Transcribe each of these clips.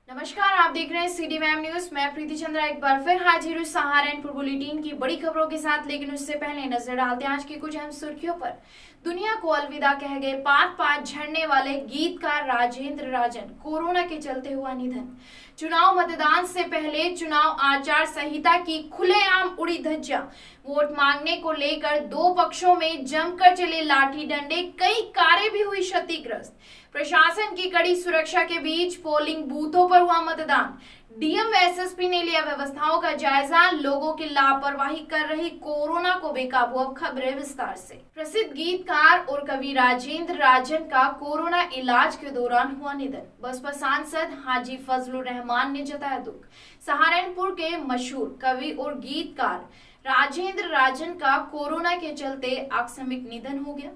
नमस्कार, आप देख रहे हैं सिटी मैम न्यूज। मैं प्रीति चंद्रा एक बार फिर हाजिर हूँ सहारनपुर बुलेटिन की बड़ी खबरों के साथ। लेकिन उससे पहले नजर डालते हैं आज की कुछ अहम सुर्खियों पर। दुनिया को अलविदा कह गए पात पात झड़ने वाले गीतकार राजेंद्र राजन, कोरोना के चलते हुआ निधन। चुनाव मतदान से पहले चुनाव आचार संहिता की खुलेआम उड़ी धज्जियां। वोट मांगने को लेकर दो पक्षों में जमकर चले लाठी डंडे, कई कारें भी हुई क्षतिग्रस्त। प्रशासन की कड़ी सुरक्षा के बीच पोलिंग बूथों पर हुआ मतदान। डीएम व एसएसपी ने लिया व्यवस्थाओं का जायजा, लोगों की लापरवाही कर रही कोरोना को बेकाबू। अब खबरें विस्तार से। प्रसिद्ध गीतकार और कवि राजेंद्र राजन का कोरोना इलाज के दौरान हुआ निधन। बसपा सांसद हाजी फजलुर रहमान ने जताया दुख। सहारनपुर के मशहूर कवि और गीतकार राजेंद्र राजन का कोरोना के चलते आकस्मिक निधन हो गया।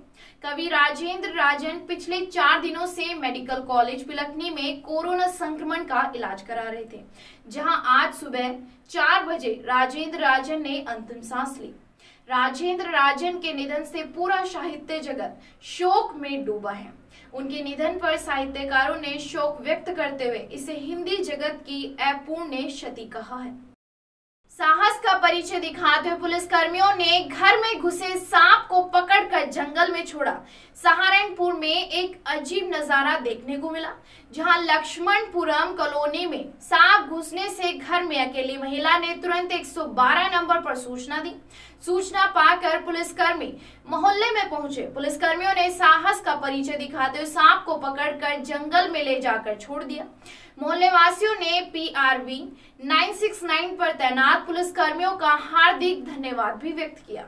कवि राजेंद्र राजन पिछले 4 दिनों से मेडिकल कॉलेज पिलखनी में कोरोना संक्रमण का इलाज करा रहे थे, जहां आज सुबह 4 बजे राजेंद्र राजन ने अंतिम सांस ली। राजेंद्र राजन के निधन से पूरा साहित्य जगत शोक में डूबा है। उनके निधन पर साहित्यकारों ने शोक व्यक्त करते हुए इसे हिंदी जगत की अपूर्णीय क्षति कहा है। साहस का परिचय दिखाते हुए पुलिस कर्मियों ने घर में घुसे सांप को पकड़कर जंगल में छोड़ा। सहारनपुर में एक अजीब नजारा देखने को मिला, जहां लक्ष्मणपुरम कॉलोनी में सांप घुसने से घर में अकेली महिला ने तुरंत 112 नंबर पर सूचना दी। सूचना पाकर पुलिसकर्मी मोहल्ले में पहुंचे। पुलिसकर्मियों ने साहस का परिचय दिखाते हुए सांप को पकड़कर जंगल में ले जाकर छोड़ दिया। मोहल्ले वासियों ने PRV 969 पर तैनात पुलिसकर्मियों का हार्दिक धन्यवाद भी व्यक्त किया।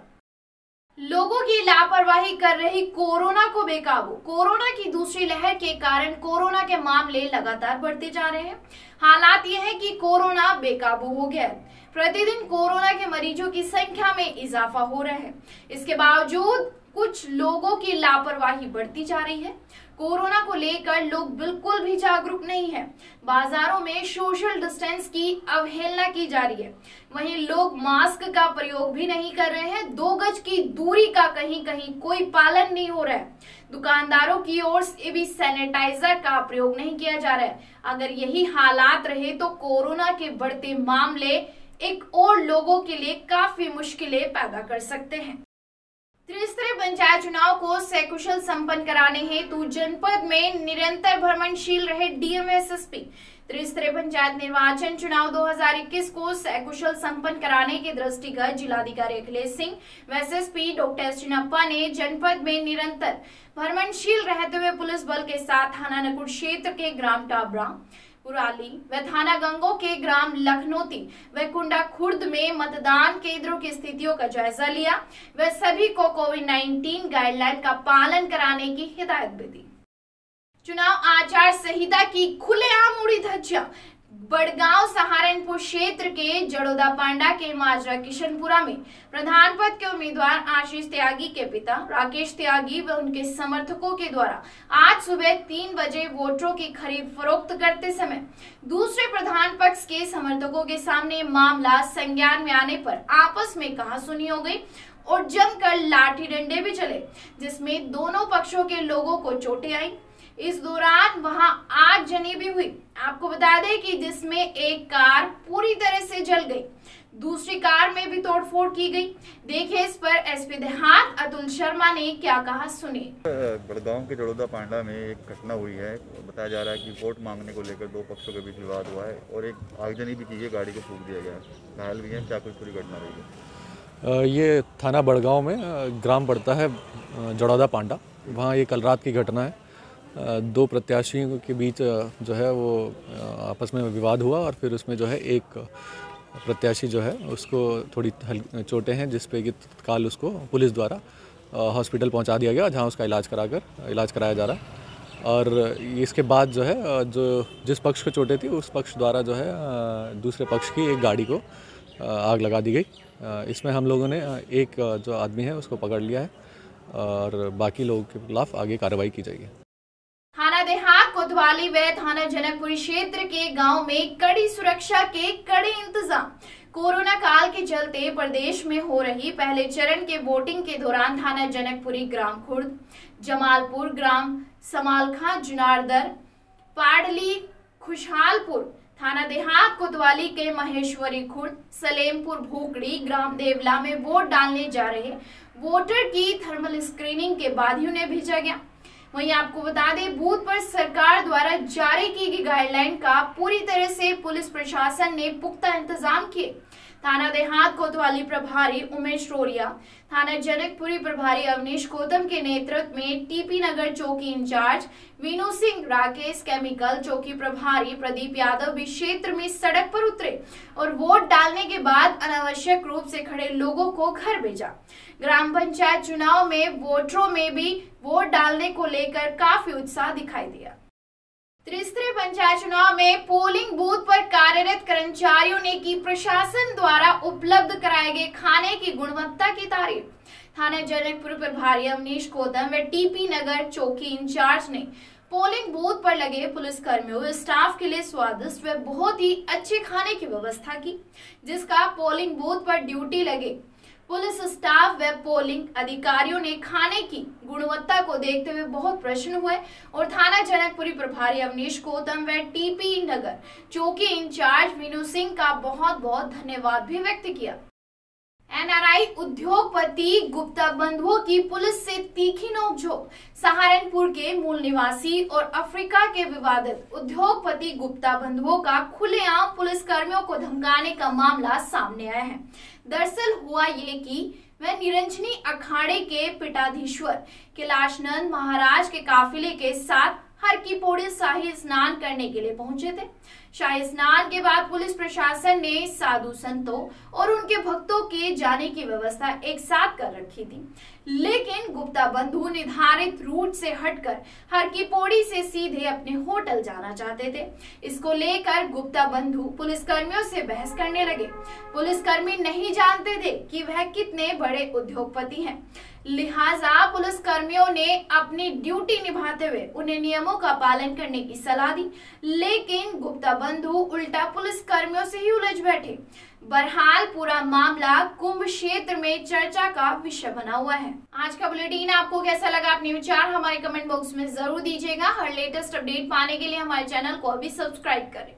लोगों की लापरवाही कर रही कोरोना को बेकाबू। कोरोना की दूसरी लहर के कारण कोरोना के मामले लगातार बढ़ते जा रहे हैं। हालात यह है कि कोरोना बेकाबू हो गया है। प्रतिदिन कोरोना के मरीजों की संख्या में इजाफा हो रहा है। इसके बावजूद कुछ लोगों की लापरवाही बढ़ती जा रही है। कोरोना को लेकर लोग बिल्कुल भी जागरूक नहीं है। बाजारों में सोशल डिस्टेंस की अवहेलना की जा रही है। वहीं लोग मास्क का प्रयोग भी नहीं कर रहे हैं। 2 गज की दूरी का कहीं कहीं कोई पालन नहीं हो रहा है। दुकानदारों की ओर से भी सैनिटाइजर का प्रयोग नहीं किया जा रहा है। अगर यही हालात रहे तो कोरोना के बढ़ते मामले एक और लोगों के लिए काफी मुश्किलें पैदा कर सकते हैं। त्रिस्तरीय पंचायत चुनाव को सकुशल संपन्न कराने हेतु जनपद में निरंतर भ्रमणशील रहे डीएम एसएसपी। त्रिस्तरीय पंचायत निर्वाचन चुनाव 2021 को सकुशल संपन्न कराने के दृष्टिगत जिलाधिकारी अखिलेश सिंह व एसएसपी डॉक्टर चिनप्पा ने जनपद में निरंतर भ्रमणशील रहते हुए पुलिस बल के साथ थाना नकुड़ क्षेत्र के ग्राम टाबरा पुराली व थाना गंगो के ग्राम लखनौती व कुंडा खुर्द में मतदान केंद्रों की स्थितियों का जायजा लिया व सभी को कोविड-19 गाइडलाइन का पालन कराने की हिदायत भी दी। चुनाव आचार संहिता की खुलेआम उड़ी धज्जियां। बड़गांव सहारनपुर क्षेत्र के जड़ोदा पांडा के माजरा किशनपुरा में प्रधान पद के उम्मीदवार आशीष त्यागी के पिता राकेश त्यागी व उनके समर्थकों के द्वारा आज सुबह 3 बजे वोटरों की खरीद फरोख्त करते समय दूसरे प्रधान पक्ष के समर्थकों के सामने मामला संज्ञान में आने पर आपस में कहासुनी हो गई और जमकर लाठी डंडे भी चले, जिसमें दोनों पक्षों के लोगों को चोटें आई। इस दौरान वहां आगजनी भी हुई। आपको बता दें कि जिसमें एक कार पूरी तरह से जल गई, दूसरी कार में भी तोड़फोड़ की गई। देखिए इस पर एसपी देहात अतुल शर्मा ने क्या कहा, सुनिए। बड़गांव के जड़ोदा पांडा में एक घटना हुई है। बताया जा रहा है कि वोट मांगने को लेकर 2 पक्षों के बीच विवाद हुआ है और एक आगजनी भी की है, गाड़ी को फूंक दिया गया है, घायल भी है। क्या कुछ पूरी घटना रही है? ये थाना बड़गांव में ग्राम पड़ता है जड़ौदा पांडा। वहाँ ये कल रात की घटना है। 2 प्रत्याशियों के बीच जो है वो आपस में विवाद हुआ और फिर उसमें जो है एक प्रत्याशी जो है उसको थोड़ी चोटें हैं, जिस पे कि तत्काल उसको पुलिस द्वारा हॉस्पिटल पहुंचा दिया गया, जहां उसका इलाज कराया जा रहा है। और इसके बाद जो है जिस पक्ष को चोटें थी उस पक्ष द्वारा जो है दूसरे पक्ष की एक गाड़ी को आग लगा दी गई। इसमें हम लोगों ने एक जो आदमी है उसको पकड़ लिया है और बाकी लोगों के खिलाफ आगे कार्रवाई की जाएगी। थाना देहात कोतवाली व थाना जनकपुरी क्षेत्र के गांव में कड़ी सुरक्षा के कड़े इंतजाम। कोरोना काल के चलते प्रदेश में हो रही पहले चरण के वोटिंग के दौरान थाना जनकपुरी, ग्राम खुर्द, जमालपुर, ग्राम समालखा, जुनारदर, पाडली, खुशहालपुर थाना देहात कोतवाली के महेश्वरी खुर्द, सलेमपुर भूकड़ी, ग्राम देवला में वोट डालने जा रहे वोटर की थर्मल स्क्रीनिंग के बाद ही उन्हें भेजा गया। वहीं आपको बता दें, बूथ पर सरकार द्वारा जारी की गई गाइडलाइन का पूरी तरह से पुलिस प्रशासन ने पुख्ता इंतजाम किए। थाना देहात कोतवाली प्रभारी उमेश रोरिया, थाना जनकपुरी प्रभारी अवनीश गौतम के नेतृत्व में टीपी नगर चौकी इंचार्ज वीनू सिंह, राकेश केमिकल चौकी प्रभारी प्रदीप यादव भी क्षेत्र में सड़क पर उतरे और वोट डालने के बाद अनावश्यक रूप से खड़े लोगों को घर भेजा। ग्राम पंचायत चुनाव में वोटरों में भी वोट डालने को लेकर काफी उत्साह दिखाई दिया। त्रिस्तरीय पंचायत चुनाव में पोलिंग बूथ पर कार्यरत कर्मचारियों ने की प्रशासन द्वारा उपलब्ध कराए गए खाने की गुणवत्ता की तारीफ। थाना जनकपुर प्रभारी अवनीश गौतम व टीपी नगर चौकी इंचार्ज ने पोलिंग बूथ पर लगे पुलिस कर्मियों व स्टाफ के लिए स्वादिष्ट व बहुत ही अच्छे खाने की व्यवस्था की, जिसका पोलिंग बूथ पर ड्यूटी लगे पुलिस स्टाफ व पोलिंग अधिकारियों ने खाने की गुणवत्ता को देखते हुए बहुत प्रसन्न हुए और थाना जनकपुरी प्रभारी अवनीश गौतम व टीपी नगर चौकी इंचार्ज वीनू सिंह का बहुत बहुत धन्यवाद भी व्यक्त किया। एनआरआई उद्योगपति गुप्ता बंधुओं की पुलिस से तीखी नोकझोंक। सहारनपुर के मूल निवासी और अफ्रीका के विवादित उद्योगपति गुप्ता बंधुओं का खुलेआम पुलिस कर्मियों को धमकाने का मामला सामने आया है। दरअसल हुआ ये कि वह निरंजनी अखाड़े के पीठाधीश्वर कैलाशनंद महाराज के काफिले के साथ हर की पौड़ी शाही स्नान करने के लिए पहुंचे थे। शाही स्नान के बाद पुलिस प्रशासन ने साधु संतों और उनके भक्तों के जाने की व्यवस्था एक साथ कर रखी थी, लेकिन गुप्ता बंधु निर्धारित रूट से हटकर हर की पौड़ी से सीधे अपने होटल जाना चाहते थे। इसको लेकर गुप्ता बंधु पुलिस कर्मियों से बहस करने लगे। पुलिसकर्मी नहीं जानते थे कि वह कितने बड़े उद्योगपति हैं, लिहाजा पुलिस कर्मियों ने अपनी ड्यूटी निभाते हुए उन्हें नियमों का पालन करने की सलाह दी, लेकिन गुप्ता बंधु उल्टा पुलिस कर्मियों से ही उलझ बैठे। बहरहाल पूरा मामला कुंभ क्षेत्र में चर्चा का विषय बना हुआ है। आज का बुलेटिन आपको कैसा लगा, अपने विचार हमारे कमेंट बॉक्स में जरूर दीजिएगा। हर लेटेस्ट अपडेट पाने के लिए हमारे चैनल को अभी सब्सक्राइब करें।